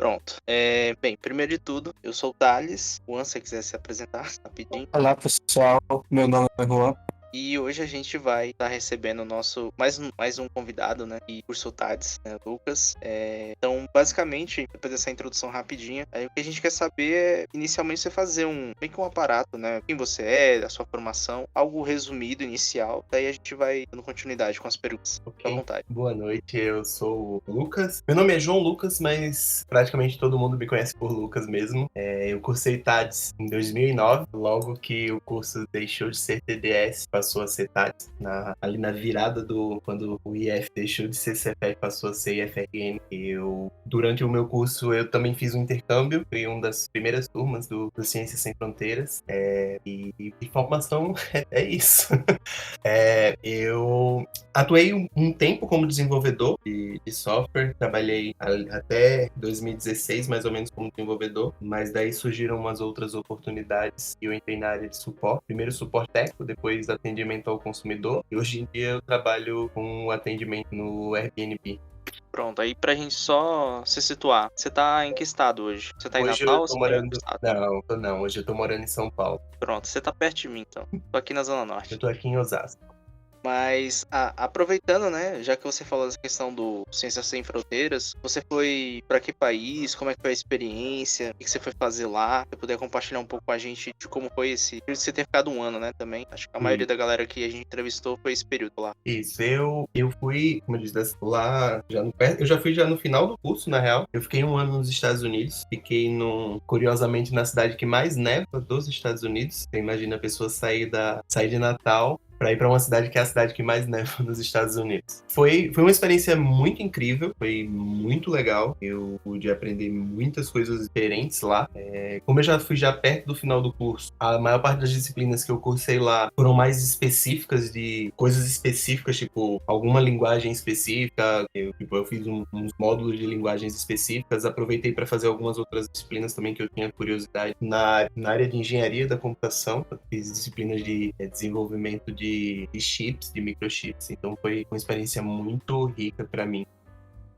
Pronto. Bem, primeiro de tudo, eu sou o Thales. Juan, se você quiser se apresentar rapidinho. Olá pessoal, meu nome é Juan. E hoje a gente vai estar recebendo o nosso mais um convidado, né? E curso TADS, né, Lucas. Então, basicamente, depois dessa introdução rapidinha, aí o que a gente quer saber é, inicialmente, você fazer meio que um aparato, né? Quem você é, a sua formação, algo resumido, inicial. Daí a gente vai dando continuidade com as perguntas. Fica à Ok, vontade. boa noite, eu sou o Lucas. Meu nome é João Lucas, mas praticamente todo mundo me conhece por Lucas mesmo. Eu cursei TADS em 2009, logo que o curso deixou de ser TDS, passou a ser TADS, ali na virada quando o IF deixou de ser CEPET, passou a ser IFRN. Durante o meu curso, eu também fiz um intercâmbio, fui uma das primeiras turmas do Ciências Sem Fronteiras, e formação é isso. Eu atuei um tempo como desenvolvedor de software, trabalhei até 2016 mais ou menos como desenvolvedor, mas daí surgiram umas outras oportunidades e eu entrei na área de suporte. Primeiro suporte técnico, depois atendimento ao consumidor, e hoje em dia eu trabalho com atendimento no Airbnb. Pronto, aí pra gente só se situar. Você tá em que estado hoje? Você tá em Hoje eu Natal ou tô você tá em outro morando... estado? Não, hoje eu tô morando em São Paulo. Pronto, você tá perto de mim, então. Tô aqui na Zona Eu Norte. tô aqui em Osasco. Mas aproveitando, né, já que você falou dessa questão do Ciências Sem Fronteiras, você foi para que país? Como é que foi a experiência? O que você foi fazer lá? Se puder compartilhar um pouco com a gente de como foi você ter ficado um ano, né, também. Acho que a maioria da galera que a gente entrevistou foi esse período lá. Isso, eu fui, como eu disse, lá já eu já fui já no final do curso, na real. Eu fiquei um ano nos Estados Unidos, fiquei curiosamente na cidade que mais neva dos Estados Unidos. Você imagina a pessoa sair de Natal para ir para uma cidade que é a cidade que mais neva nos Estados Unidos. Foi uma experiência muito incrível, foi muito legal. Eu pude aprender muitas coisas diferentes lá. Como eu já fui já perto do final do curso, a maior parte das disciplinas que eu cursei lá foram mais específicas, de coisas específicas, tipo alguma linguagem específica. Eu fiz uns módulos de linguagens específicas, aproveitei para fazer algumas outras disciplinas também que eu tinha curiosidade. Na área de engenharia da computação, eu fiz disciplinas de desenvolvimento de chips, de microchips. Então foi uma experiência muito rica para mim.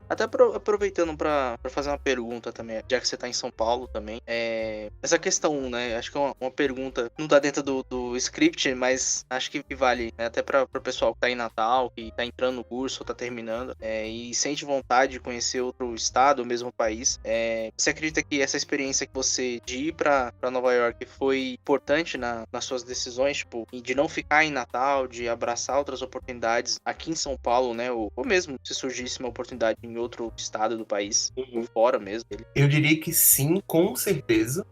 Até aproveitando para fazer uma pergunta também, já que você tá em São Paulo também, essa questão, né, acho que é uma pergunta, não tá dentro do script, mas acho que vale, né, até para o pessoal que tá em Natal, que tá entrando no curso ou tá terminando, e sente vontade de conhecer outro estado, ou mesmo país, você acredita que essa experiência que você de ir para Nova York foi importante nas suas decisões, tipo, de não ficar em Natal, de abraçar outras oportunidades aqui em São Paulo, né, ou mesmo se surgisse uma oportunidade em outro estado do país, ou fora mesmo dele? Eu diria que sim, com certeza.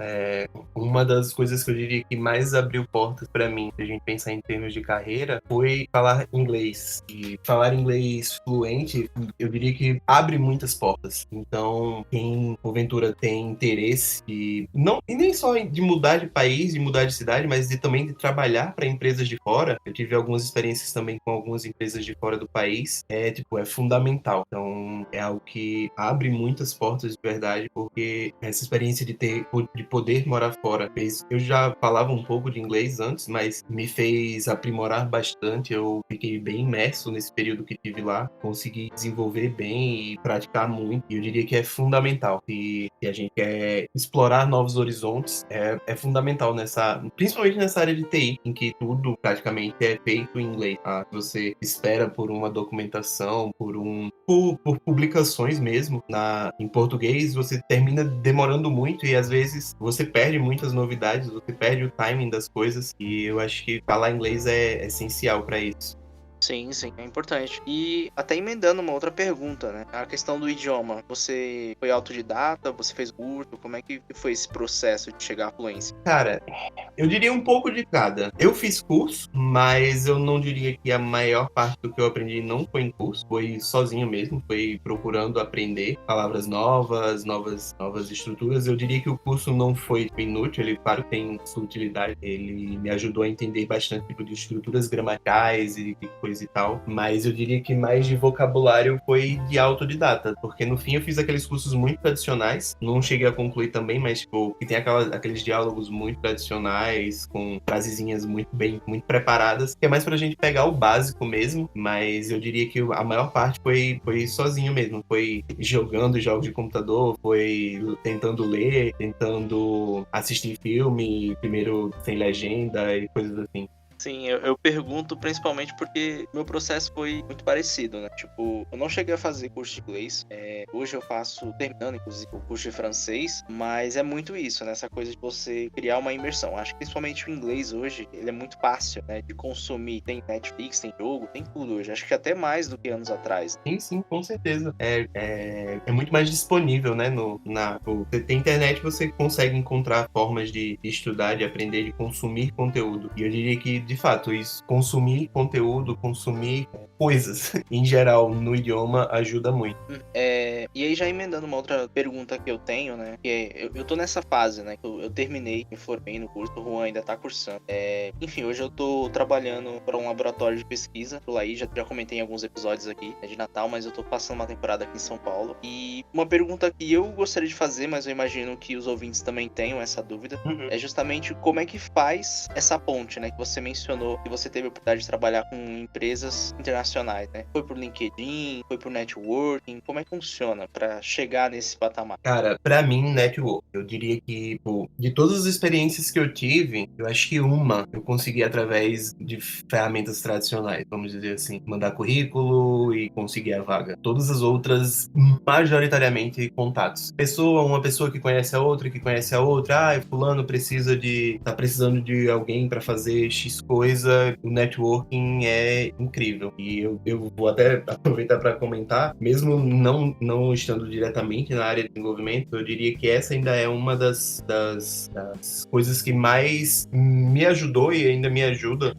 Uma das coisas que eu diria que mais abriu portas para mim, se a gente pensar em termos de carreira, foi falar inglês. E falar inglês fluente, eu diria que abre muitas portas. Então, quem porventura tem interesse e nem só de mudar de país, de mudar de cidade, mas também de trabalhar para empresas de fora. Eu tive algumas experiências também com algumas empresas de fora do país. É fundamental. Então, é algo que abre muitas portas de verdade, porque essa experiência de poder morar fora eu já falava um pouco de inglês antes, mas me fez aprimorar bastante. Eu fiquei bem imerso nesse período que tive lá, consegui desenvolver bem e praticar muito. E eu diria que é fundamental. Se a gente quer explorar novos horizontes, é fundamental principalmente nessa área de TI, em que tudo praticamente é feito em inglês. Tá? Você espera por uma documentação, por publicações mesmo em português, você termina demorando muito e às vezes você perde muitas novidades, você perde o timing das coisas, e eu acho que falar inglês é essencial para isso. Sim, sim, é importante. E até emendando uma outra pergunta, né? A questão do idioma. Você foi autodidata? Você fez curso? Como é que foi esse processo de chegar à fluência? Cara, eu diria um pouco de cada. Eu fiz curso, mas eu não diria que a maior parte do que eu aprendi não foi em curso, foi sozinho mesmo, foi procurando aprender palavras novas estruturas. Eu diria que o curso não foi inútil, ele, claro, tem sua utilidade. Ele me ajudou a entender bastante tipo de estruturas gramaticais e coisas coisa e tal, mas eu diria que mais de vocabulário foi de autodidata, porque no fim eu fiz aqueles cursos muito tradicionais, não cheguei a concluir também, mas tipo, que tem aqueles diálogos muito tradicionais, com frasezinhas muito preparadas, que é mais pra gente pegar o básico mesmo, mas eu diria que a maior parte foi sozinho mesmo, foi jogando jogos de computador, foi tentando ler, tentando assistir filme, primeiro sem legenda e coisas assim. Sim, eu pergunto principalmente porque meu processo foi muito parecido, né? Tipo, eu não cheguei a fazer curso de inglês. Hoje eu faço, terminando inclusive, o curso de francês, mas é muito isso, né? Essa coisa de você criar uma imersão. Acho que principalmente o inglês hoje, ele é muito fácil, né? De consumir. Tem Netflix, tem jogo, tem tudo hoje. Acho que até mais do que anos atrás. Sim, com certeza. É muito mais disponível, né? Você tem internet, você consegue encontrar formas de estudar, de aprender, de consumir conteúdo. E eu diria que, de fato, isso, consumir conteúdo, consumir coisas em geral no idioma ajuda muito. E aí já emendando uma outra pergunta que eu tenho, né? Que eu tô nessa fase, né? Que eu terminei, me formei no curso, o Juan ainda tá cursando. Enfim, hoje eu tô trabalhando para um laboratório de pesquisa. Tô aí, já comentei em alguns episódios aqui, de Natal, mas eu tô passando uma temporada aqui em São Paulo. E uma pergunta que eu gostaria de fazer, mas eu imagino que os ouvintes também tenham essa dúvida, é justamente como é que faz essa ponte, né? Que você mencionou que você teve a oportunidade de trabalhar com empresas internacionais, né? Foi por LinkedIn, foi por networking, como é que funciona para chegar nesse patamar? Cara, pra mim, network, eu diria que, pô, de todas as experiências que eu tive, eu acho que uma eu consegui através de ferramentas tradicionais, vamos dizer assim, mandar currículo e conseguir a vaga. Todas as outras, majoritariamente, contatos. Uma pessoa que conhece a outra, que conhece a outra, fulano tá precisando de alguém pra fazer X coisa, o networking é incrível. E eu vou até aproveitar pra comentar, mesmo não estando diretamente na área de desenvolvimento, eu diria que essa ainda é uma das coisas que mais me ajudou e ainda me ajuda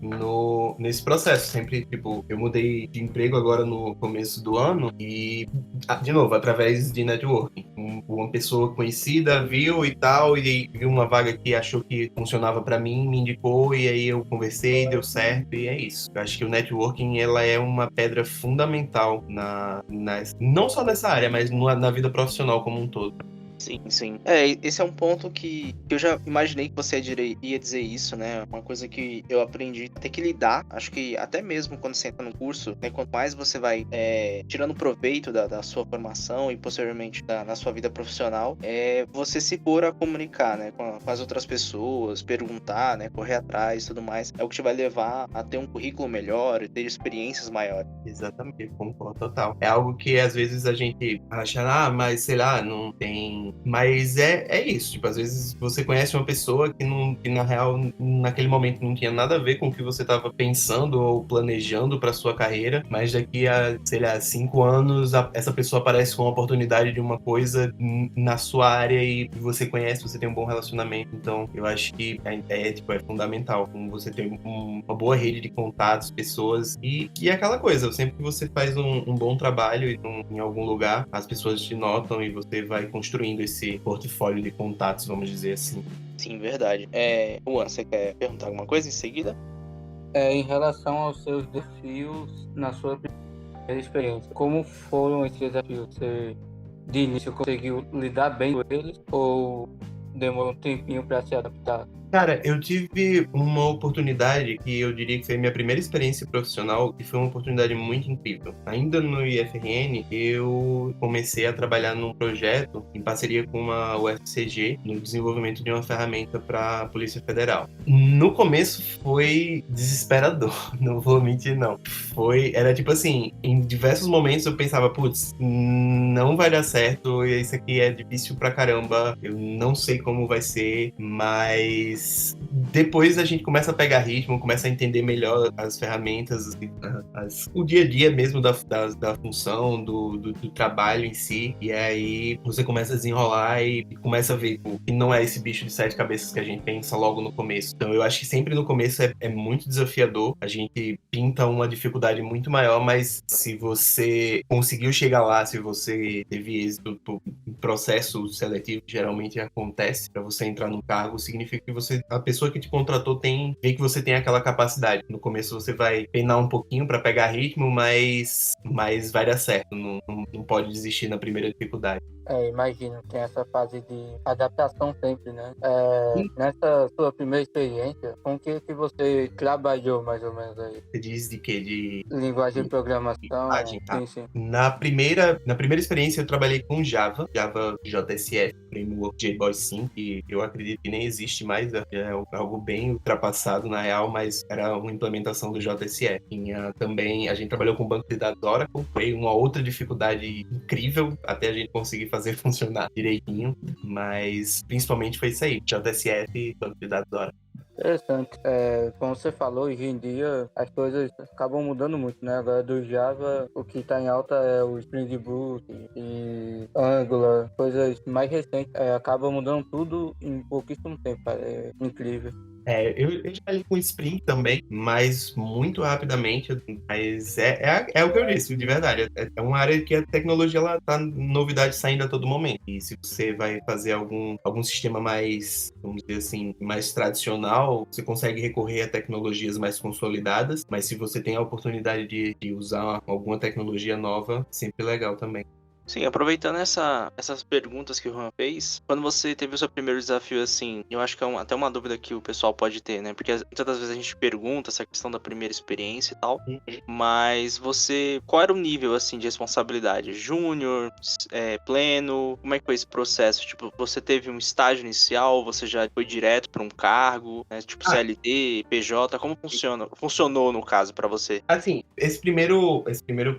nesse processo. Sempre, tipo, eu mudei de emprego agora no começo do ano e, de novo, através de networking. Uma pessoa conhecida viu e tal, e viu uma vaga que achou que funcionava pra mim, me indicou, e aí eu conversei, deu certo, e é isso. Eu acho que o networking, ela é uma pedra fundamental não só nessa área, mas na vida profissional como um todo. Sim, sim. Esse é um ponto que eu já imaginei que você ia dizer isso, né? Uma coisa que eu aprendi a ter que lidar. Acho que até mesmo quando você entra no curso, né? Quanto mais você vai tirando proveito da sua formação e posteriormente na sua vida profissional, você se pôr a comunicar, né? Com as outras pessoas, perguntar, né? Correr atrás e tudo mais. É o que te vai levar a ter um currículo melhor e ter experiências maiores. Exatamente, concordo total. É algo que às vezes a gente acha, mas sei lá, não tem. Mas é isso. Tipo, às vezes você conhece uma pessoa que na real, naquele momento não tinha nada a ver com o que você estava pensando ou planejando para sua carreira, mas daqui a, sei lá, 5 anos, essa pessoa aparece com uma oportunidade de uma coisa na sua área e você conhece, você tem um bom relacionamento. Então, eu acho que é fundamental você ter uma boa rede de contatos, pessoas e aquela coisa, sempre que você faz um bom trabalho em algum lugar, as pessoas te notam e você vai construindo esse portfólio de contatos, vamos dizer assim. Sim, verdade. Juan, você quer perguntar alguma coisa em seguida? Em relação aos seus desafios na sua primeira experiência, como foram esses desafios? Você, de início, conseguiu lidar bem com eles ou demorou um tempinho para se adaptar? Cara, eu tive uma oportunidade que eu diria que foi a minha primeira experiência profissional e foi uma oportunidade muito incrível. Ainda no IFRN, eu comecei a trabalhar num projeto em parceria com a UFCG no desenvolvimento de uma ferramenta para a Polícia Federal. No começo foi desesperador, não vou mentir não. Era tipo assim, em diversos momentos eu pensava, putz, não vai dar certo, isso aqui é difícil pra caramba, eu não sei como vai ser, mas depois a gente começa a pegar ritmo, começa a entender melhor as ferramentas, o dia a dia mesmo da função, do trabalho em si, e aí você começa a desenrolar e começa a ver que não é esse bicho de 7 cabeças que a gente pensa logo no começo. Então eu acho que sempre no começo é muito desafiador, a gente pinta uma dificuldade muito maior, mas se você conseguiu chegar lá, se você teve êxito, o processo seletivo que geralmente acontece para você entrar num cargo, significa que você a pessoa que te contratou vê que você tem aquela capacidade. No começo você vai penar um pouquinho para pegar ritmo, mas vai dar certo. Não pode desistir na primeira dificuldade. Imagino, tem essa fase de adaptação sempre, né? Nessa sua primeira experiência, com o que você trabalhou mais ou menos aí? Você diz de quê? De Linguagem de programação? tá? Sim, sim. Na primeira experiência eu trabalhei com Java JSF, framework JBoss 5, que eu acredito que nem existe mais, é algo bem ultrapassado na real, mas era uma implementação do JSF. Tinha também, a gente trabalhou com banco de dados Oracle, foi uma outra dificuldade incrível até a gente conseguir fazer funcionar direitinho, mas principalmente foi isso aí, JSF e banco de dados Oracle. Interessante. Como você falou, hoje em dia as coisas acabam mudando muito, né? Agora do Java, o que está em alta é o Spring Boot e Angular, coisas mais recentes. Acaba mudando tudo em pouquíssimo tempo, cara. É incrível. Eu já li com Spring também, mas muito rapidamente. Mas é o que eu disse, de verdade. É uma área que a tecnologia ela tá novidade saindo a todo momento. E se você vai fazer algum sistema mais, vamos dizer assim, mais tradicional, você consegue recorrer a tecnologias mais consolidadas. Mas se você tem a oportunidade de usar alguma tecnologia nova, sempre legal também. Sim, aproveitando essas perguntas que o Juan fez, quando você teve o seu primeiro desafio, assim, eu acho que é até uma dúvida que o pessoal pode ter, né? Porque muitas das vezes a gente pergunta essa questão da primeira experiência e tal, mas qual era o nível, assim, de responsabilidade? Júnior, pleno? Como é que foi esse processo? Tipo, você teve um estágio inicial, você já foi direto para um cargo, né? Tipo CLT, PJ, como funcionou no caso para você? Assim, esse primeiro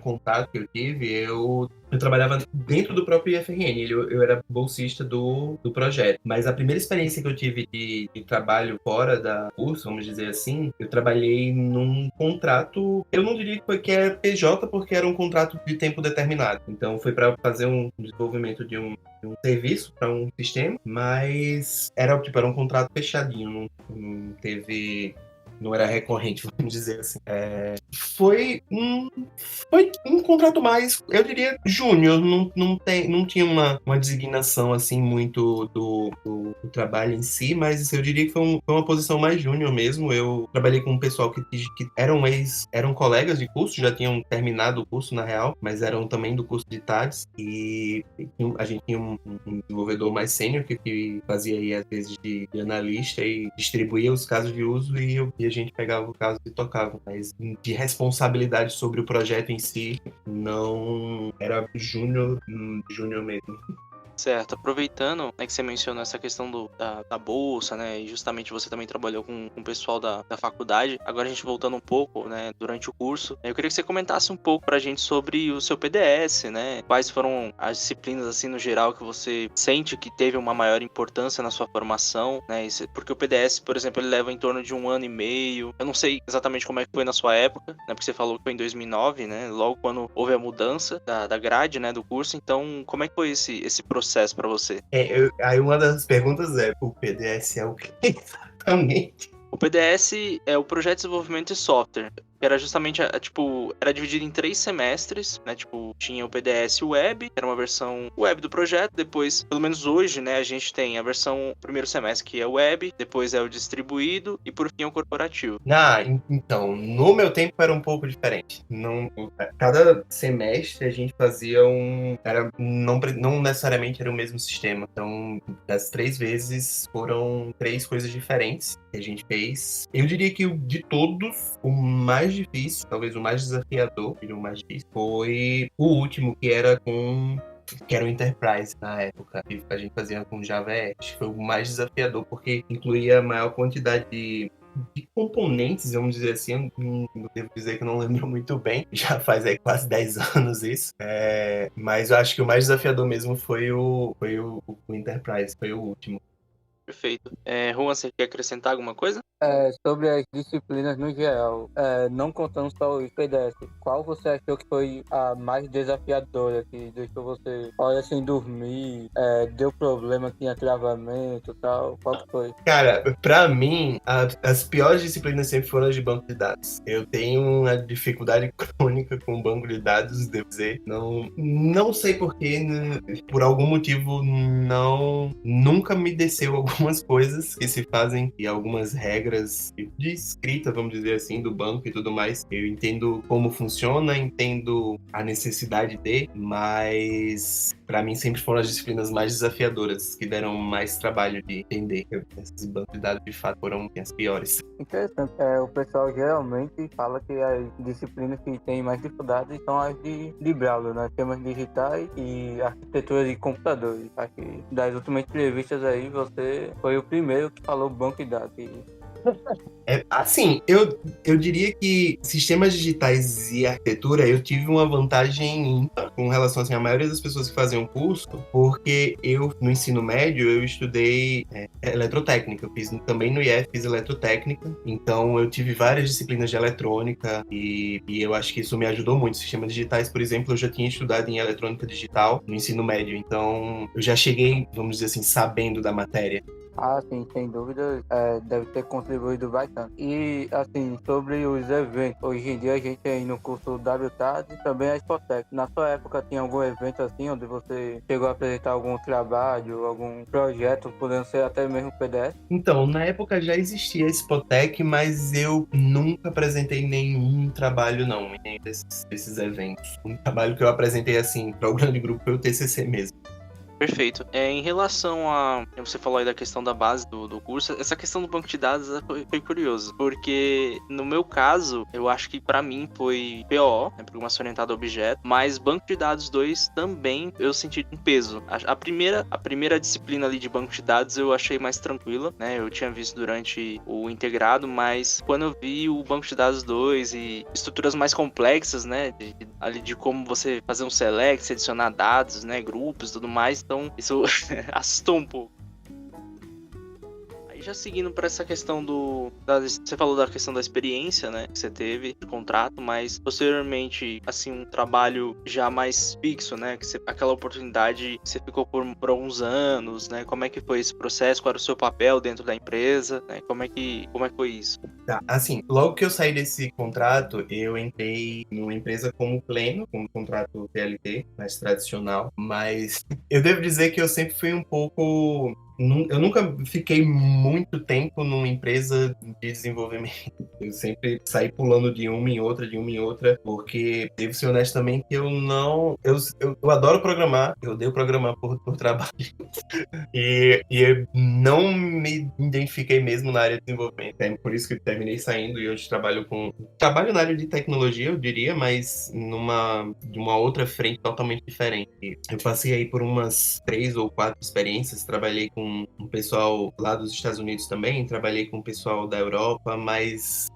contato que eu tive, eu trabalhava dentro do próprio IFRN, eu era bolsista do projeto. Mas a primeira experiência que eu tive de trabalho fora da curso, vamos dizer assim, eu trabalhei num contrato, eu não diria que é PJ, porque era um contrato de tempo determinado. Então foi para fazer um desenvolvimento de um serviço para um sistema, mas era um contrato fechadinho, não era recorrente, vamos dizer assim. Foi um contrato mais, eu diria, júnior. Não tinha uma designação assim muito do trabalho em si, mas eu diria que foi uma posição mais júnior mesmo. Eu trabalhei com um pessoal que eram colegas de curso, já tinham terminado o curso na real, mas eram também do curso de TADS, e a gente tinha um desenvolvedor mais sênior que fazia aí às vezes de analista e distribuía os casos de uso, e a gente pegava o caso e tocava, mas de responsabilidade sobre o projeto em si, não era júnior mesmo. Certo, aproveitando, né, que você mencionou essa questão da bolsa, né, e justamente você também trabalhou com o pessoal da faculdade, agora a gente voltando um pouco, né, durante o curso, eu queria que você comentasse um pouco pra gente sobre o seu PDS, né, quais foram as disciplinas, assim, no geral, que você sente que teve uma maior importância na sua formação, né, porque o PDS, por exemplo, ele leva em torno de 1 ano e meio, eu não sei exatamente como é que foi na sua época, né, porque você falou que foi em 2009, né, logo quando houve a mudança da grade, né, do curso, então como é que foi esse processo para você? Aí uma das perguntas o PDS é o que exatamente? O PDS é o Projeto de Desenvolvimento de Software, que era justamente, era dividido em 3 semestres, né, tinha o PDS Web, que era uma versão web do projeto, depois, pelo menos hoje, né, a gente tem a versão primeiro semestre, que é o web, depois é o distribuído, e por fim é o corporativo. Então, no meu tempo era um pouco diferente. Cada semestre a gente fazia não necessariamente era o mesmo sistema. Então, das 3 vezes foram 3 coisas diferentes que a gente fez. Eu diria que de todos, o mais difícil, talvez o mais desafiador, o mais difícil, foi o último, que era o Enterprise na época, que a gente fazia com Java EE. Foi o mais desafiador, porque incluía a maior quantidade de componentes, vamos dizer assim. Eu devo dizer que eu não lembro muito bem, já faz aí quase 10 anos isso. Mas eu acho que o mais desafiador mesmo foi o Enterprise, foi o último. Perfeito. Juan, você quer acrescentar alguma coisa? Sobre as disciplinas no geral, não contando só o PDS, qual você achou que foi a mais desafiadora, que deixou você, olha, sem dormir, deu problema, tinha travamento e tal? Qual que foi? Cara, pra mim, as piores disciplinas sempre foram as de banco de dados. Eu tenho uma dificuldade crônica com banco de dados, devo dizer. Não sei porquê, por algum motivo, nunca me desceu algumas coisas que se fazem e algumas regras de escrita, vamos dizer assim, do banco e tudo mais. Eu entendo como funciona, entendo a necessidade de, mas pra mim sempre foram as disciplinas mais desafiadoras, que deram mais trabalho de entender. Esses bancos de dados de fato foram as piores. Interessante. O pessoal geralmente fala que as disciplinas que têm mais dificuldades são as de Braulio, né? Temas digitais e arquitetura de computadores. Acho que das últimas entrevistas aí, você foi o primeiro que falou banco de dados. Assim, eu diria que sistemas digitais e arquitetura eu tive uma vantagem ímpar com relação assim, à maioria das pessoas que faziam curso, porque eu, no ensino médio, eu estudei eletrotécnica. Eu fiz também no IF, fiz eletrotécnica, então eu tive várias disciplinas de eletrônica e eu acho que isso me ajudou muito. Sistemas digitais, por exemplo, eu já tinha estudado em eletrônica digital no ensino médio, então eu já cheguei, vamos dizer assim, sabendo da matéria. Ah, sim, sem dúvida, deve ter contribuído bastante. E, assim, sobre os eventos, hoje em dia a gente tem no curso WTAD e também a Expotec. Na sua época tinha algum evento assim, onde você chegou a apresentar algum trabalho, algum projeto, podendo ser até mesmo PDF? Então, na época já existia a Expotec, mas eu nunca apresentei nenhum trabalho, não, em nenhum desses eventos. Um trabalho que eu apresentei, assim, para o grande grupo foi o TCC mesmo. Perfeito. Em relação a... Você falou aí da questão da base do curso. Essa questão do banco de dados foi curioso. Porque, no meu caso, eu acho que pra mim foi PO, né, Programação Orientada a Objeto. Mas Banco de Dados 2 também eu senti um peso. A primeira disciplina ali de Banco de Dados eu achei mais tranquila, né? Eu tinha visto durante o integrado, mas quando eu vi o Banco de Dados 2 e estruturas mais complexas, né? Ali de como você fazer um select, adicionar dados, né? Grupos e tudo mais. Então, isso assustou um pouco. Aí já seguindo para essa questão você falou da questão da experiência, né, que você teve, de contrato, mas posteriormente, assim, um trabalho já mais fixo, né, aquela oportunidade que você ficou por alguns anos, né, como é que foi esse processo, qual era o seu papel dentro da empresa, né, como é que foi isso? Tá, assim, logo que eu saí desse contrato, eu entrei numa empresa como pleno, como contrato PLT, mais tradicional, mas eu devo dizer que eu sempre fui um pouco... Eu nunca fiquei muito tempo numa empresa de desenvolvimento. Eu sempre saí pulando de uma em outra, porque devo ser honesto também que eu não... Eu adoro programar, eu odeio programar por trabalho. E eu não me identifiquei mesmo na área de desenvolvimento. É por isso que eu terminei saindo e hoje trabalho na área de tecnologia, eu diria, mas de uma outra frente totalmente diferente. Eu passei aí por umas 3 ou 4 experiências, trabalhei com um pessoal lá dos Estados Unidos também, trabalhei com o pessoal da Europa, mas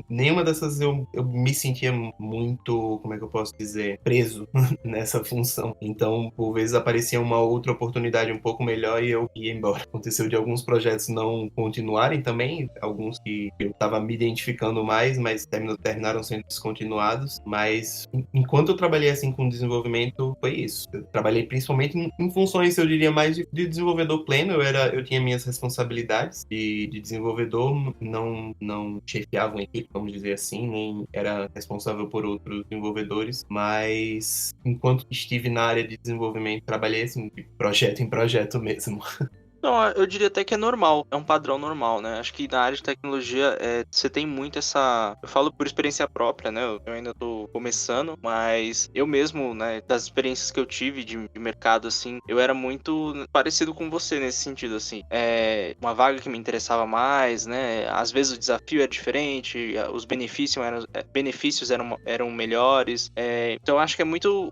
nenhuma dessas eu me sentia muito, como é que eu posso dizer, preso nessa função. Então, por vezes aparecia uma outra oportunidade um pouco melhor e eu ia embora. Aconteceu de alguns projetos não continuarem também, alguns que eu estava me identificando mais, mas terminaram sendo descontinuados. Mas enquanto eu trabalhei assim com desenvolvimento, foi isso. Eu trabalhei principalmente em funções, eu diria, mais de desenvolvedor pleno. Eu tinha minhas responsabilidades de desenvolvedor, não chefiava uma equipe, vamos dizer assim, nem era responsável por outros desenvolvedores, mas enquanto estive na área de desenvolvimento, trabalhei assim, de projeto em projeto mesmo. Não, eu diria até que é normal, é um padrão normal, né? Acho que na área de tecnologia você tem muito essa... Eu falo por experiência própria, né? Eu ainda tô começando, mas eu mesmo, né, das experiências que eu tive de mercado, assim, eu era muito parecido com você nesse sentido, assim. Uma vaga que me interessava mais, né? Às vezes o desafio era diferente, os benefícios eram melhores. Então eu acho que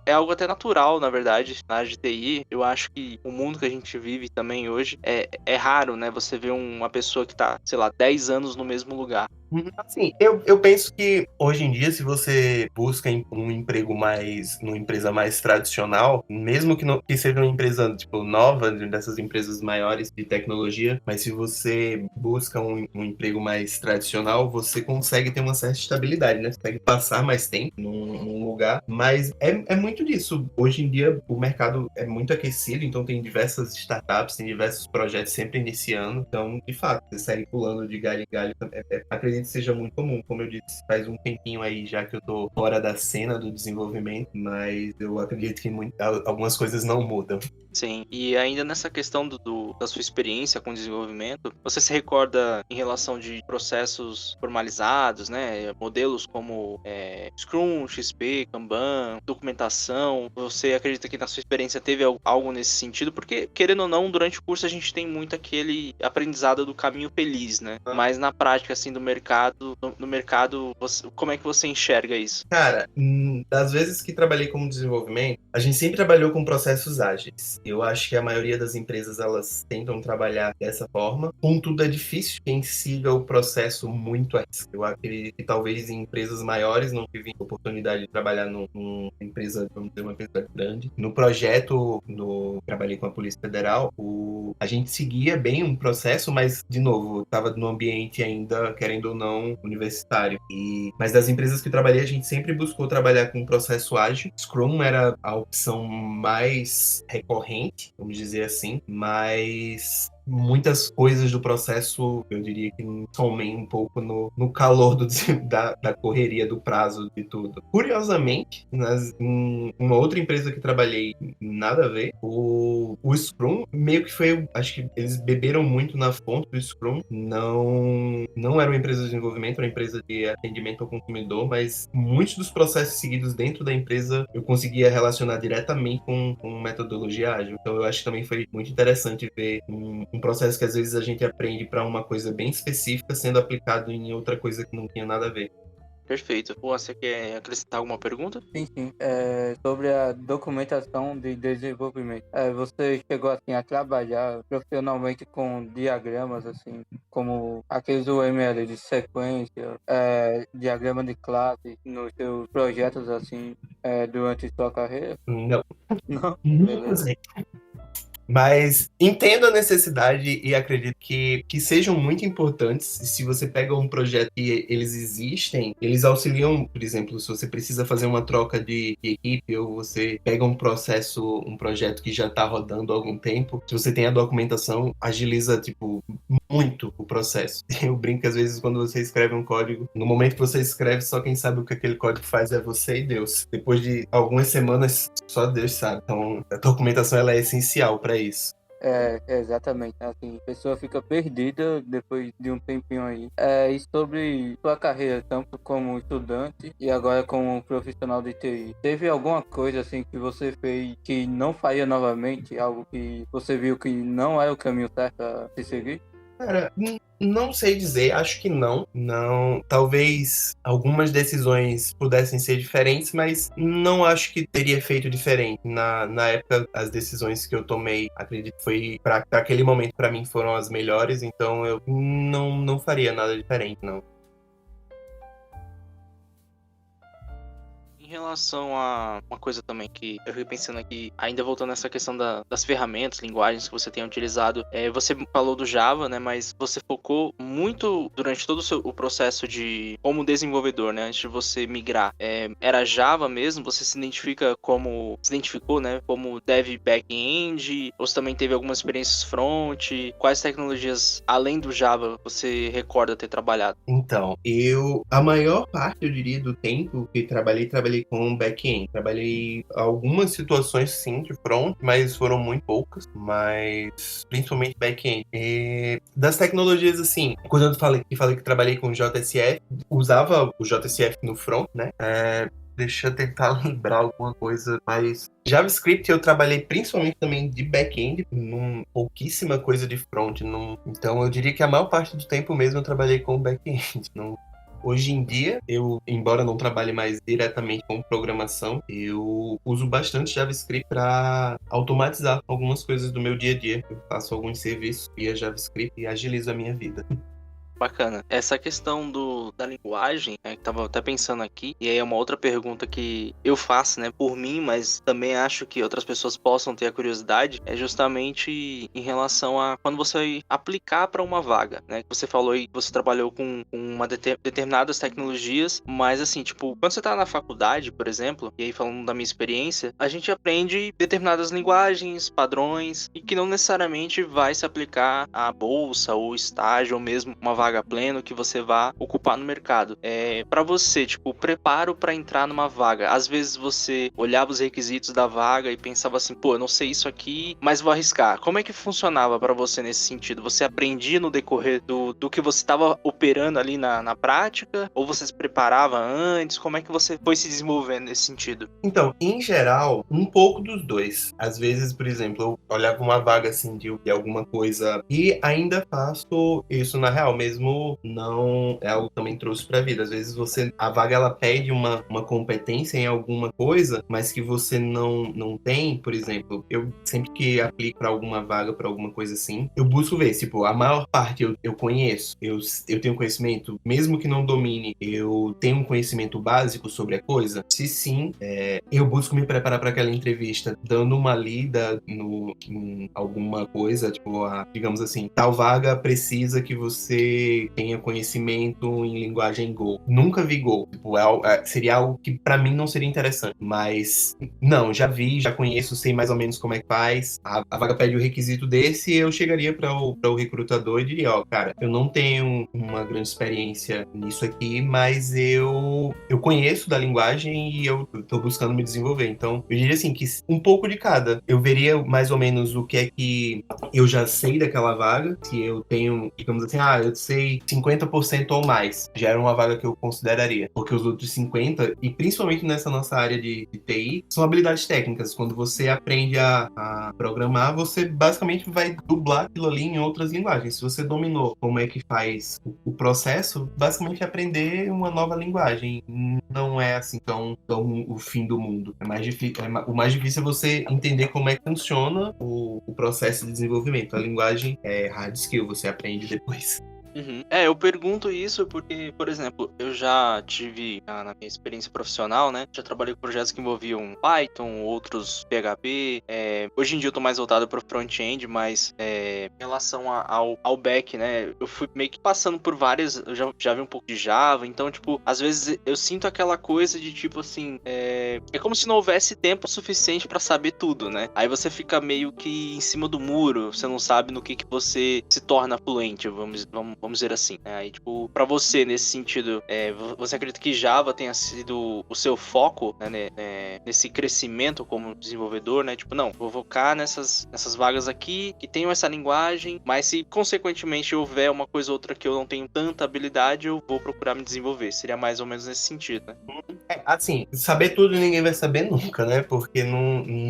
é algo até natural, na verdade, na área de TI. Eu acho que o mundo que a gente vive também hoje é raro, né? Você ver uma pessoa que tá, sei lá, 10 anos no mesmo lugar. Assim, eu penso que hoje em dia, se você busca um emprego mais, numa empresa mais tradicional, mesmo que, que seja uma empresa tipo nova, dessas empresas maiores de tecnologia, mas se você busca um emprego mais tradicional, você consegue ter uma certa estabilidade, né? Você consegue passar mais tempo num lugar, mas é muito disso. Hoje em dia, o mercado é muito aquecido, então tem diversas startups, tem diversos projetos sempre iniciando, então, de fato, você segue pulando de galho em galho, acredito que seja muito comum. Como eu disse, faz um tempinho aí já que eu tô fora da cena do desenvolvimento, mas eu acredito que algumas coisas não mudam. Sim, e ainda nessa questão da sua experiência com desenvolvimento, você se recorda em relação de processos formalizados, né? Modelos como Scrum, XP, Kanban, documentação. Você acredita que na sua experiência teve algo nesse sentido? Porque, querendo ou não, durante o curso a gente tem muito aquele aprendizado do caminho feliz, né? Mas na prática, assim, do mercado, no mercado, como é que você enxerga isso? Cara, das vezes que trabalhei como desenvolvimento, a gente sempre trabalhou com processos ágeis. Eu acho que a maioria das empresas, elas tentam trabalhar dessa forma. Contudo, é difícil quem siga o processo muito antes. Eu acredito que talvez em empresas maiores não tive oportunidade de trabalhar numa empresa, vamos dizer, uma empresa grande. No projeto, trabalhei com a Polícia Federal, a gente seguia bem um processo, mas, de novo, estava no ambiente ainda, querendo ou não, universitário. Mas das empresas que eu trabalhei, a gente sempre buscou trabalhar com um processo ágil. Scrum era a opção mais recorrente, vamos dizer assim, mas muitas coisas do processo, eu diria que somem um pouco no calor da correria, do prazo de tudo. Curiosamente, em uma outra empresa que trabalhei, nada a ver, o Scrum meio que foi, acho que eles beberam muito na fonte do Scrum, não era uma empresa de desenvolvimento, era uma empresa de atendimento ao consumidor, mas muitos dos processos seguidos dentro da empresa eu conseguia relacionar diretamente com metodologia ágil. Então eu acho que também foi muito interessante ver um processo que às vezes a gente aprende para uma coisa bem específica sendo aplicado em outra coisa que não tinha nada a ver. Perfeito. Pô, você quer acrescentar alguma pergunta? Sim, sim. Sobre a documentação de desenvolvimento. Você chegou assim a trabalhar profissionalmente com diagramas assim, como aqueles UML de sequência, diagrama de classe nos seus projetos assim, durante sua carreira? Não. Não? Não Beleza. sei. Mas entendo a necessidade e acredito que sejam muito importantes. E se você pega um projeto e eles existem, eles auxiliam, por exemplo, se você precisa fazer uma troca de equipe ou você pega um projeto que já está rodando há algum tempo, se você tem a documentação, agiliza, tipo, muito o processo. Eu brinco às vezes quando você escreve um código, no momento que você escreve, só quem sabe o que aquele código faz é você e Deus. Depois de algumas semanas, só Deus sabe. Então, a documentação ela é essencial para isso. Exatamente. Assim, a pessoa fica perdida depois de um tempinho aí. E sobre sua carreira, tanto como estudante e agora como profissional de TI, teve alguma coisa assim que você fez que não faria novamente? Algo que você viu que não é o caminho certo a se seguir? Cara, não sei dizer, acho que não. Não, talvez algumas decisões pudessem ser diferentes, mas não acho que teria feito diferente. Na época, as decisões que eu tomei, acredito que foi para aquele momento para mim foram as melhores, então eu não faria nada diferente, não. Em relação a uma coisa também que eu fiquei pensando aqui, ainda voltando nessa questão das ferramentas, linguagens que você tem utilizado, você falou do Java, né, mas você focou muito durante todo o processo de como desenvolvedor, né, antes de você migrar, era Java mesmo? Você se identificou, né, como dev back-end, ou você também teve algumas experiências front? Quais tecnologias, além do Java, você recorda ter trabalhado? Então, a maior parte, eu diria, do tempo que trabalhei com back-end. Trabalhei algumas situações, sim, de front, mas foram muito poucas, mas principalmente back-end. Das tecnologias, assim, quando eu falei que trabalhei com JSF, usava o JSF no front, né? Deixa eu tentar lembrar alguma coisa, mas JavaScript eu trabalhei principalmente também de back-end, pouquíssima coisa de front. Então eu diria que a maior parte do tempo mesmo eu trabalhei com back-end. Hoje em dia, embora não trabalhe mais diretamente com programação, eu uso bastante JavaScript para automatizar algumas coisas do meu dia a dia. Eu faço alguns serviços via JavaScript e agilizo a minha vida. Bacana. Essa questão da linguagem, que tava até pensando aqui, e aí é uma outra pergunta que eu faço, né, por mim, mas também acho que outras pessoas possam ter a curiosidade, é justamente em relação a quando você vai aplicar para uma vaga, né? Que você falou aí que você trabalhou com determinadas tecnologias, mas assim, tipo, quando você tá na faculdade, por exemplo, e aí falando da minha experiência, a gente aprende determinadas linguagens, padrões, e que não necessariamente vai se aplicar à bolsa ou estágio ou mesmo uma vaga pleno que você vá ocupar no mercado. Para você, tipo, o preparo para entrar numa vaga. Às vezes você olhava os requisitos da vaga e pensava assim, pô, eu não sei isso aqui, mas vou arriscar. Como é que funcionava para você nesse sentido? Você aprendia no decorrer do que você estava operando ali na prática? Ou você se preparava antes? Como é que você foi se desenvolvendo nesse sentido? Então, em geral, um pouco dos dois. Às vezes, por exemplo, eu olhava uma vaga assim de alguma coisa e ainda faço isso na real, mesmo não é algo que também trouxe pra vida. Às vezes a vaga ela pede uma competência em alguma coisa, mas que você não tem, por exemplo, eu sempre que aplico pra alguma vaga, pra alguma coisa assim, eu busco ver, tipo, a maior parte eu conheço, eu tenho conhecimento, mesmo que não domine, eu tenho um conhecimento básico sobre a coisa. Se sim, eu busco me preparar para aquela entrevista dando uma lida em alguma coisa, tipo, digamos assim, tal vaga precisa que você tenha conhecimento em linguagem Go. Nunca vi Go, tipo, seria algo que para mim não seria interessante, mas não, já vi, já conheço, sei mais ou menos como é que faz. A vaga pede o requisito desse, eu chegaria para o recrutador e diria, ó, cara, eu não tenho uma grande experiência nisso aqui, mas eu conheço da linguagem e eu tô buscando me desenvolver. Então, eu diria assim, que um pouco de cada. Eu veria mais ou menos o que é que eu já sei daquela vaga, se eu tenho, digamos assim, eu sei 50% ou mais. Já era uma vaga que eu consideraria. Porque os outros 50%, e principalmente nessa nossa área de TI, são habilidades técnicas. Quando você aprende a programar, você basicamente vai dublar aquilo ali em outras linguagens. Se você dominou como é que faz o processo, basicamente é aprender uma nova linguagem. Não é assim tão o fim do mundo. O mais difícil é você entender como é que funciona o processo de desenvolvimento. A linguagem é hard skill, você aprende depois. Uhum. Eu pergunto isso porque, por exemplo, eu já tive na minha experiência profissional, né? Já trabalhei com projetos que envolviam Python, outros PHP. Hoje em dia eu tô mais voltado pro front-end, mas em relação ao back, né? Eu fui meio que passando por várias. Eu já vi um pouco de Java, então, tipo, às vezes eu sinto aquela coisa de tipo assim. É como se não houvesse tempo suficiente pra saber tudo, né? Aí você fica meio que em cima do muro, você não sabe no que você se torna fluente, vamos dizer assim, né? Aí, tipo, pra você, nesse sentido, você acredita que Java tenha sido o seu foco, né, nesse crescimento como desenvolvedor, né? Tipo, não, vou focar nessas vagas aqui que tenham essa linguagem, mas se, consequentemente, houver uma coisa ou outra que eu não tenho tanta habilidade, eu vou procurar me desenvolver. Seria mais ou menos nesse sentido, né? Assim, saber tudo ninguém vai saber nunca, né? Porque,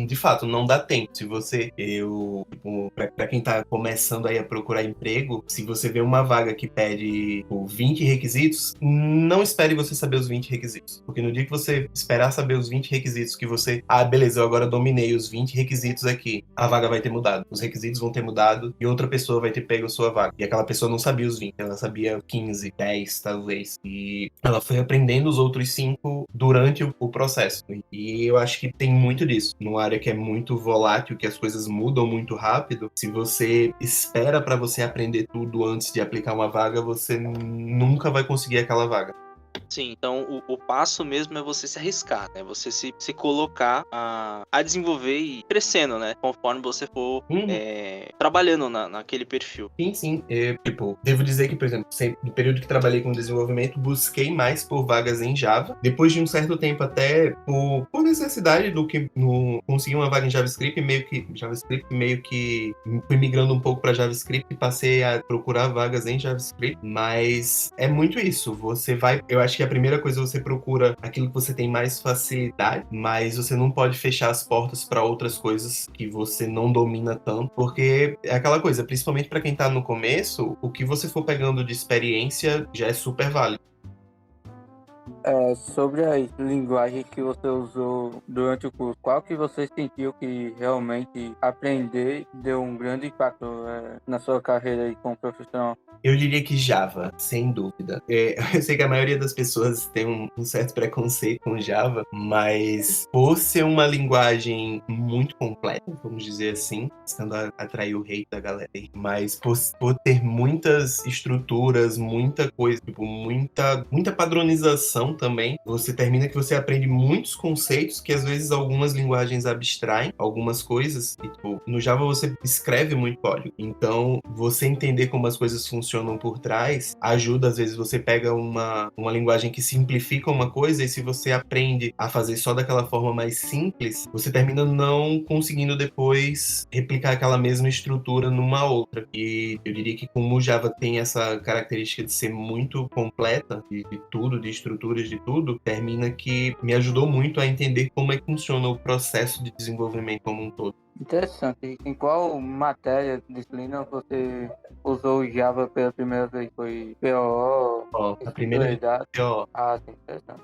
de fato, não dá tempo. Se você, tipo, pra quem tá começando aí a procurar emprego, se você vê uma vaga que pede, tipo, 20 requisitos, não espere você saber os 20 requisitos. Porque no dia que você esperar saber os 20 requisitos que você... beleza, eu agora dominei os 20 requisitos aqui. A vaga vai ter mudado. Os requisitos vão ter mudado e outra pessoa vai ter pego a sua vaga. E aquela pessoa não sabia os 20, ela sabia 15, 10, talvez. E ela foi aprendendo os outros 5 durante o processo. E eu acho que tem muito disso. Numa área que é muito volátil, que as coisas mudam muito rápido, se você espera para você aprender tudo antes de aplicar uma vaga, você nunca vai conseguir aquela vaga. Sim, então o passo mesmo é você se arriscar, né? Você se colocar a desenvolver e crescendo, né? Conforme você for trabalhando naquele perfil. Sim. Tipo, devo dizer que, por exemplo, no período que trabalhei com desenvolvimento, busquei mais por vagas em Java. Depois de um certo tempo, até por necessidade do que consegui uma vaga em JavaScript, meio que fui migrando um pouco para JavaScript e passei a procurar vagas em JavaScript. Mas é muito isso. Eu acho que a primeira coisa você procura aquilo que você tem mais facilidade, mas você não pode fechar as portas para outras coisas que você não domina tanto, porque é aquela coisa, principalmente para quem tá no começo, o que você for pegando de experiência já é super válido. Sobre as linguagens que você usou durante o curso, qual que você sentiu que realmente aprender deu um grande impacto na sua carreira aí como profissional? Eu diria que Java, sem dúvida. Eu sei que a maioria das pessoas tem um certo preconceito com Java, mas por ser uma linguagem muito completa, vamos dizer assim, estando a atrair o hate da galera aí, mas por ter muitas estruturas, muita coisa, tipo, muita padronização também, você termina que você aprende muitos conceitos que às vezes algumas linguagens abstraem algumas coisas, e, tipo, no Java você escreve muito código, então você entender como as coisas funcionam por trás ajuda. Às vezes você pega uma linguagem que simplifica uma coisa, e se você aprende a fazer só daquela forma mais simples, você termina não conseguindo depois replicar aquela mesma estrutura numa outra. E eu diria que como o Java tem essa característica de ser muito completa de tudo, de estruturas de tudo, termina que me ajudou muito a entender como é que funciona o processo de desenvolvimento como um todo. Interessante. Em qual matéria, disciplina você usou o Java pela primeira vez? Foi PO, Ó, a primeira vez escrituraridade? que ó, Ah, sim, interessante.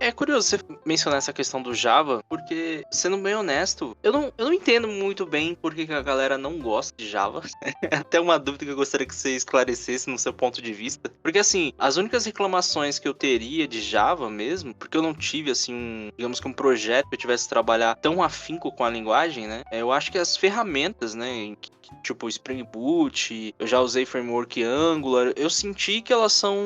É curioso você mencionar essa questão do Java, porque, sendo bem honesto, eu não entendo muito bem por que a galera não gosta de Java. É até uma dúvida que eu gostaria que você esclarecesse no seu ponto de vista. Porque, assim, as únicas reclamações que eu teria de Java mesmo, porque eu não tive, assim, digamos que um projeto que eu tivesse que trabalhar tão afinco com a linguagem, né? Eu acho que as ferramentas, né, tipo Spring Boot, eu já usei framework Angular, eu senti que elas são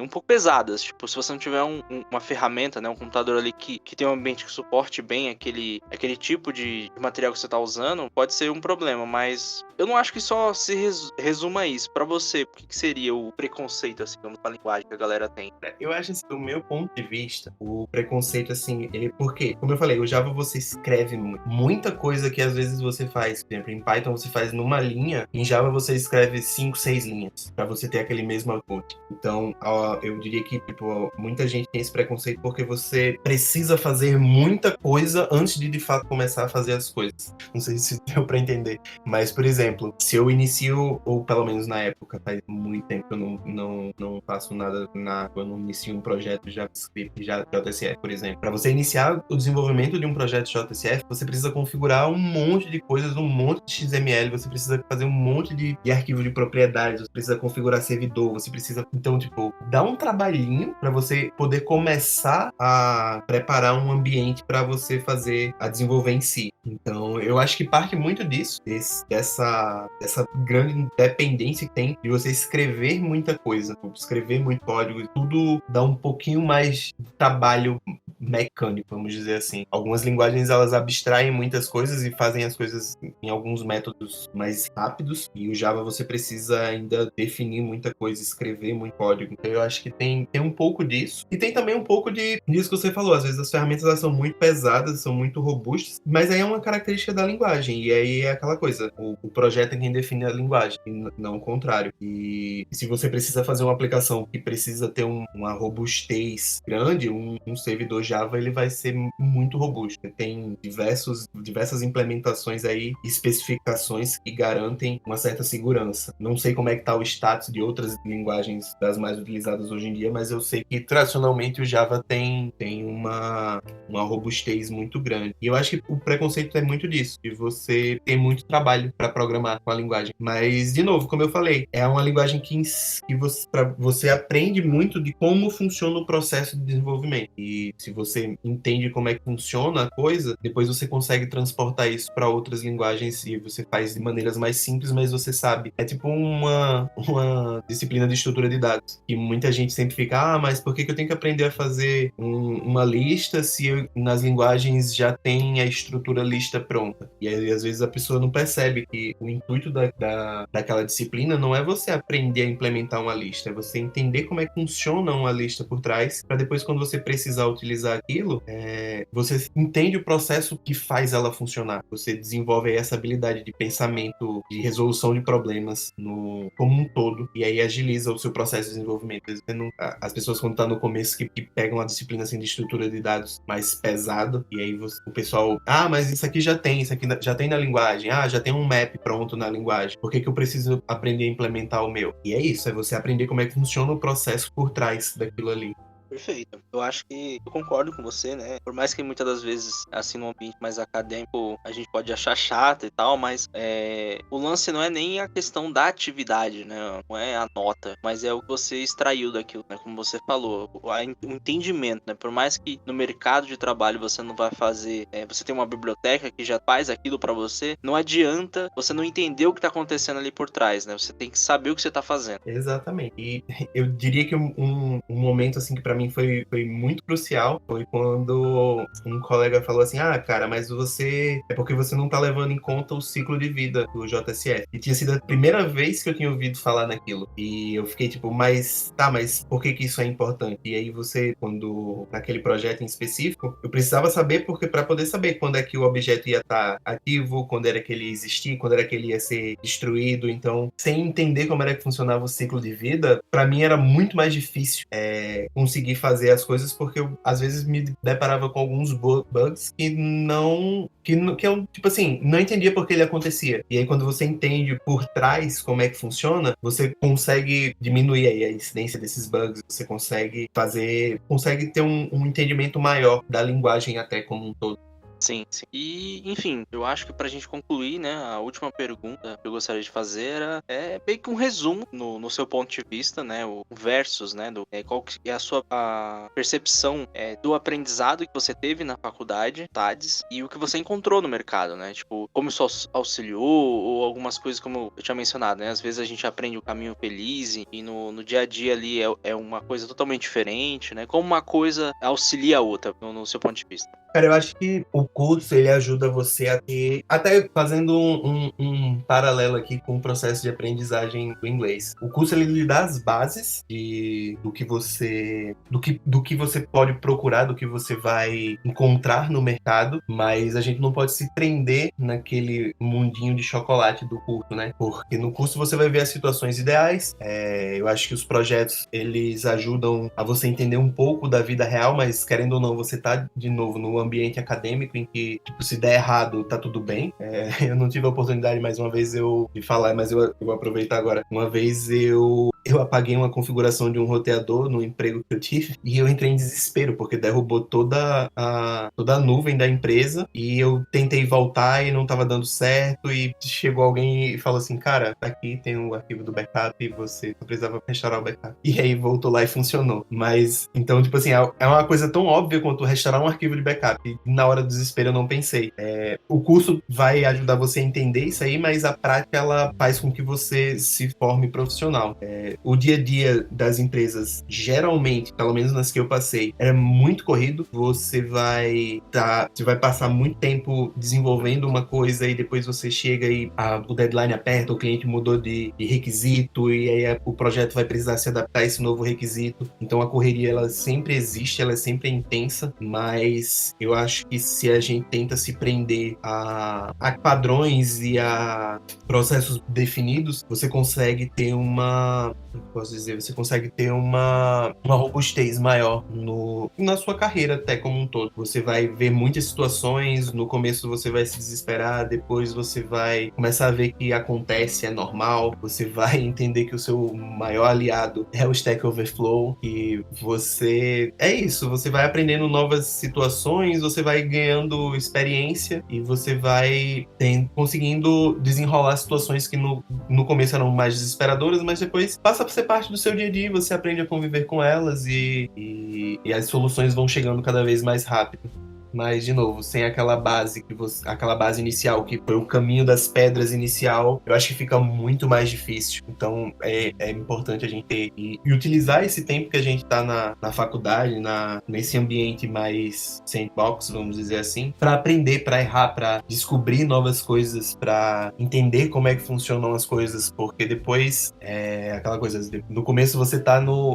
um pouco pesadas. Tipo, se você não tiver uma ferramenta, né, um computador ali que tem um ambiente que suporte bem aquele tipo de material que você tá usando, pode ser um problema, mas eu não acho que só se resuma a isso. Pra você, o que seria o preconceito, assim, com a linguagem que a galera tem? eu acho assim, do meu ponto de vista, o preconceito, assim, porque, como eu falei, o Java você escreve muita coisa que às vezes você faz. Por exemplo, em Python você faz numa linha, em Java você escreve 5, 6 linhas, pra você ter aquele mesmo output. Então, eu diria que, tipo, muita gente tem esse preconceito porque você precisa fazer muita coisa antes de fato começar a fazer as coisas. Não sei se deu pra entender. Mas, por exemplo, se eu inicio, ou pelo menos na época, faz muito tempo que eu não faço nada eu não inicio um projeto de JavaScript, JSF, por exemplo. Para você iniciar o desenvolvimento de um projeto JSF, você precisa configurar um monte de coisas, um monte de XML, você precisa fazer um monte de arquivo de propriedades, você precisa configurar servidor, você precisa, então, tipo, dar um trabalhinho para você poder começar a preparar um ambiente para você fazer a desenvolver em si. Então, eu acho que parte muito disso, dessa grande dependência que tem de você escrever muita coisa, escrever muito código, tudo dá um pouquinho mais de trabalho mecânico, vamos dizer assim. Algumas linguagens, elas abstraem muitas coisas e fazem as coisas em alguns métodos mais rápidos, e o Java você precisa ainda definir muita coisa, escrever muito código. Então, eu acho que tem um pouco disso. E tem também um pouco disso que você falou. Às vezes as ferramentas elas são muito pesadas, são muito robustas, mas aí é uma característica da linguagem. E aí é aquela coisa, o projeto é quem define a linguagem, e não o contrário. E se você precisa fazer uma aplicação que precisa ter uma robustez grande, um servidor Java ele vai ser muito robusto. Tem diversas implementações aí, especificações que garantem uma certa segurança. Não sei como é que está o status de outras linguagens das mais utilizadas hoje em dia, mas eu sei que tradicionalmente o Java tem uma robustez muito grande. E eu acho que o preconceito é muito disso, de você ter muito trabalho para programar com a linguagem. Mas, de novo, como eu falei, é uma linguagem que você aprende muito de como funciona o processo de desenvolvimento. E se você entende como é que funciona a coisa, depois você consegue transportar isso para outras linguagens e você faz de maneiras mais simples, mas você sabe. É tipo uma disciplina de estrutura de dados, que muita gente sempre fica, mas por que eu tenho que aprender a fazer uma lista se nas linguagens já tem a estrutura lista pronta? E aí, às vezes, a pessoa não percebe que o intuito daquela disciplina não é você aprender a implementar uma lista, é você entender como é que funciona uma lista por trás, para depois, quando você precisar utilizar aquilo, você entende o processo que faz ela funcionar. Você desenvolve aí essa habilidade de pensamento, de resolução de problemas como um todo, e aí agiliza o seu processo de desenvolvimento. As pessoas, quando estão no começo, que pegam a disciplina assim, de estrutura de dados mais pesada, e aí o pessoal, mas isso aqui já tem na linguagem, já tem um map pronto na linguagem, por que eu preciso aprender a implementar o meu? E é isso, é você aprender como é que funciona o processo por trás daquilo ali. Perfeito. Eu acho que eu concordo com você, né? Por mais que muitas das vezes, assim, num ambiente mais acadêmico, a gente pode achar chato e tal, mas o lance não é nem a questão da atividade, né? Não é a nota, mas é o que você extraiu daquilo, né? Como você falou, o entendimento, né? Por mais que no mercado de trabalho você não vai fazer, você tem uma biblioteca que já faz aquilo pra você, não adianta você não entender o que tá acontecendo ali por trás, né? Você tem que saber o que você tá fazendo. Exatamente. E eu diria que um momento assim que pra mim foi muito crucial foi quando um colega falou assim: ah, cara, mas você é porque você não tá levando em conta o ciclo de vida do JSF. E tinha sido a primeira vez que eu tinha ouvido falar naquilo. E eu fiquei tipo, mas por que isso é importante? E aí você, quando naquele projeto em específico, eu precisava saber porque para poder saber quando é que o objeto ia estar ativo, quando era que ele ia existir, quando era que ele ia ser destruído. Então, sem entender como era que funcionava o ciclo de vida, para mim era muito mais difícil conseguir fazer as coisas, porque eu às vezes me deparava com alguns bugs que eu, tipo assim, não entendia por que ele acontecia. E aí quando você entende por trás como é que funciona, você consegue diminuir aí a incidência desses bugs, você consegue ter um entendimento maior da linguagem até como um todo. Sim, sim. E, enfim, eu acho que pra gente concluir, né, a última pergunta que eu gostaria de fazer é meio que um resumo no seu ponto de vista, né, o versus, né, qual que é a sua percepção do aprendizado que você teve na faculdade, TADES, e o que você encontrou no mercado, né, tipo, como isso auxiliou, ou algumas coisas como eu tinha mencionado, né, às vezes a gente aprende o caminho feliz e no dia a dia ali é uma coisa totalmente diferente, né, como uma coisa auxilia a outra, no seu ponto de vista. Cara, eu acho que o curso, ele ajuda você a ter... Até fazendo um paralelo aqui com o processo de aprendizagem do inglês. O curso, ele lhe dá as bases do que você pode procurar, do que você vai encontrar no mercado, mas a gente não pode se prender naquele mundinho de chocolate do curso, né? Porque no curso você vai ver as situações ideais. Eu acho que os projetos, eles ajudam a você entender um pouco da vida real, mas querendo ou não, você tá de novo no ambiente acadêmico em que, tipo, se der errado, tá tudo bem. Eu não tive a oportunidade mais uma vez de falar, mas eu vou aproveitar agora. Uma vez eu apaguei uma configuração de um roteador no emprego que eu tive e eu entrei em desespero, porque derrubou toda a nuvem da empresa e eu tentei voltar e não tava dando certo e chegou alguém e falou assim, cara, aqui tem o arquivo do backup e você só precisava restaurar o backup. E aí voltou lá e funcionou. Mas, então, tipo assim, é uma coisa tão óbvia quanto restaurar um arquivo de backup. E na hora do desespero eu não pensei. O curso vai ajudar você a entender isso aí, mas a prática ela faz com que você se forme profissional. O dia a dia das empresas, geralmente, pelo menos nas que eu passei, era muito corrido. Você vai passar muito tempo desenvolvendo uma coisa e depois você chega e o deadline aperta, o cliente mudou de requisito e aí o projeto vai precisar se adaptar a esse novo requisito. Então a correria ela sempre existe, ela é sempre intensa, mas eu acho que se a gente tenta se prender a padrões e a processos definidos, você consegue ter você consegue ter uma robustez maior na sua carreira até como um todo. Você vai ver muitas situações, no começo você vai se desesperar, depois você vai começar a ver que acontece, é normal, você vai entender que o seu maior aliado é o Stack Overflow e você vai aprendendo novas situações, você vai ganhando experiência e você vai conseguindo desenrolar situações que no começo eram mais desesperadoras, mas depois passa a ser parte do seu dia a dia, você aprende a conviver com elas e as soluções vão chegando cada vez mais rápido. Mas, de novo, sem aquela base inicial, que foi o caminho das pedras inicial, eu acho que fica muito mais difícil. Então, é importante a gente ter e utilizar esse tempo que a gente está na faculdade, nesse ambiente mais sandbox, vamos dizer assim, para aprender, para errar, para descobrir novas coisas, para entender como é que funcionam as coisas, porque depois, aquela coisa, no começo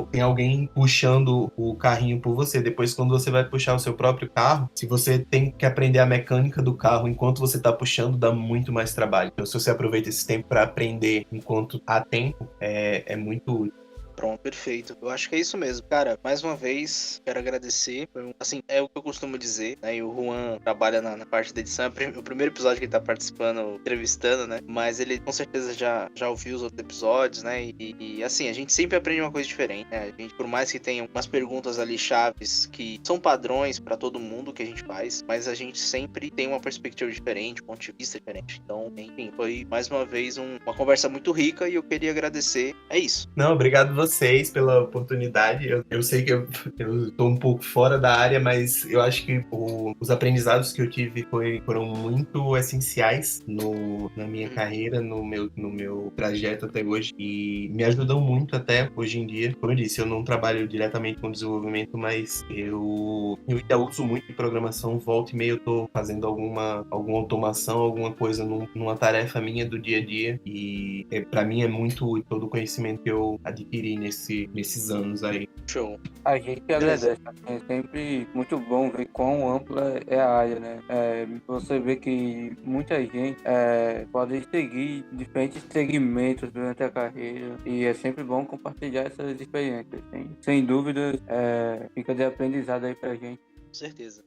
tem alguém puxando o carrinho por você, depois quando você vai puxar o seu próprio carro, se você tem que aprender a mecânica do carro enquanto você está puxando, dá muito mais trabalho. Então, se você aproveita esse tempo para aprender enquanto há tempo, é muito útil. Pronto, perfeito. Eu acho que é isso mesmo. Cara, mais uma vez, quero agradecer. Assim, é o que eu costumo dizer, né? E o Juan trabalha na parte da edição. É o primeiro episódio que ele tá participando, entrevistando, né? Mas ele com certeza já ouviu os outros episódios, né? Assim, a gente sempre aprende uma coisa diferente, né? A gente, por mais que tenha umas perguntas ali chaves que são padrões pra todo mundo que a gente faz, mas a gente sempre tem uma perspectiva diferente, um ponto de vista diferente. Então, enfim, foi mais uma vez uma conversa muito rica e eu queria agradecer. É isso. Não, obrigado vocês pela oportunidade. Eu sei que eu tô um pouco fora da área, mas eu acho que os aprendizados que eu tive foram muito essenciais na minha carreira, no meu trajeto até hoje, e me ajudam muito até hoje em dia. Como eu disse, eu não trabalho diretamente com desenvolvimento, mas eu ainda uso muito de programação. Volta e meia eu tô fazendo alguma automação, alguma coisa numa tarefa minha do dia a dia, e para mim é muito útil todo o conhecimento que eu adquiri nesses anos aí. Show. A gente agradece. É sempre muito bom ver quão ampla é a área, né? Você vê que muita gente pode seguir diferentes segmentos durante a carreira e é sempre bom compartilhar essas experiências. Sem dúvida, fica de aprendizado aí pra gente. Com certeza.